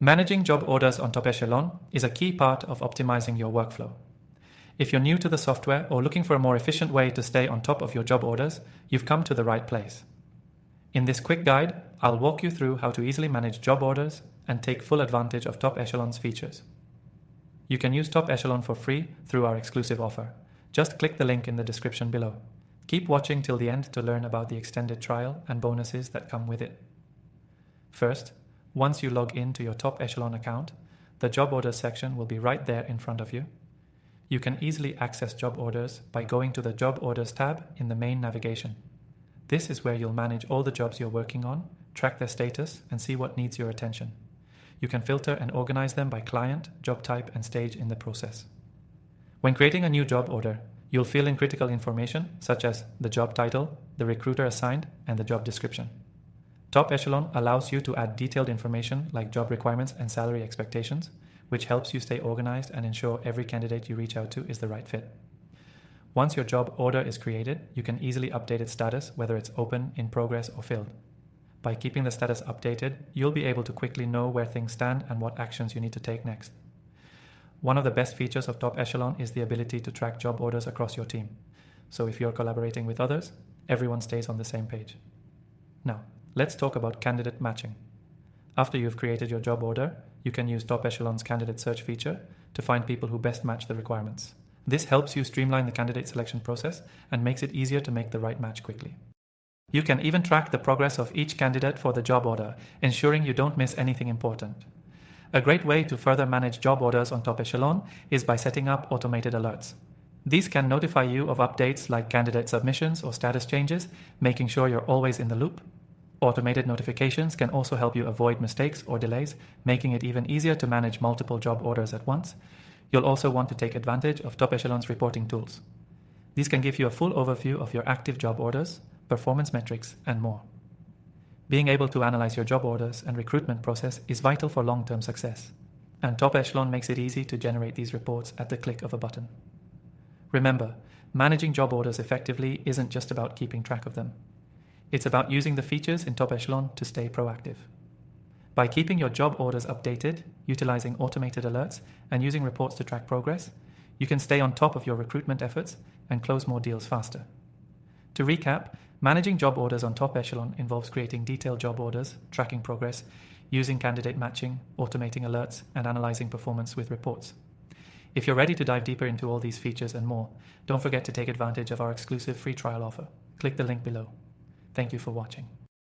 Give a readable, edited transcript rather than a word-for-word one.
Managing job orders on Top Echelon is a key part of optimizing your workflow. If you're new to the software or looking for a more efficient way to stay on top of your job orders, you've come to the right place. In this quick guide, I'll walk you through how to easily manage job orders and take full advantage of Top Echelon's features. You can use Top Echelon for free through our exclusive offer. Just click the link in the description below. Keep watching till the end to learn about the extended trial and bonuses that come with it. First, once you log in to your Top Echelon account, the job orders section will be right there in front of you. You can easily access job orders by going to the Job Orders tab in the main navigation. This is where you'll manage all the jobs you're working on, track their status, and see what needs your attention. You can filter and organize them by client, job type, and stage in the process. When creating a new job order, you'll fill in critical information such as the job title, the recruiter assigned, and the job description. Top Echelon allows you to add detailed information like job requirements and salary expectations, which helps you stay organized and ensure every candidate you reach out to is the right fit. Once your job order is created, you can easily update its status, whether it's open, in progress, or filled. By keeping the status updated, you'll be able to quickly know where things stand and what actions you need to take next. One of the best features of Top Echelon is the ability to track job orders across your team. So if you're collaborating with others, everyone stays on the same page. Now, let's talk about candidate matching. After you've created your job order, you can use Top Echelon's candidate search feature to find people who best match the requirements. This helps you streamline the candidate selection process and makes it easier to make the right match quickly. You can even track the progress of each candidate for the job order, ensuring you don't miss anything important. A great way to further manage job orders on Top Echelon is by setting up automated alerts. These can notify you of updates like candidate submissions or status changes, making sure you're always in the loop. Automated notifications can also help you avoid mistakes or delays, making it even easier to manage multiple job orders at once. You'll also want to take advantage of Top Echelon's reporting tools. These can give you a full overview of your active job orders, performance metrics, and more. Being able to analyze your job orders and recruitment process is vital for long-term success, and Top Echelon makes it easy to generate these reports at the click of a button. Remember, managing job orders effectively isn't just about keeping track of them. It's about using the features in Top Echelon to stay proactive. By keeping your job orders updated, utilizing automated alerts, and using reports to track progress, you can stay on top of your recruitment efforts and close more deals faster. To recap, managing job orders on Top Echelon involves creating detailed job orders, tracking progress, using candidate matching, automating alerts, and analyzing performance with reports. If you're ready to dive deeper into all these features and more, don't forget to take advantage of our exclusive free trial offer. Click the link below. Thank you for watching.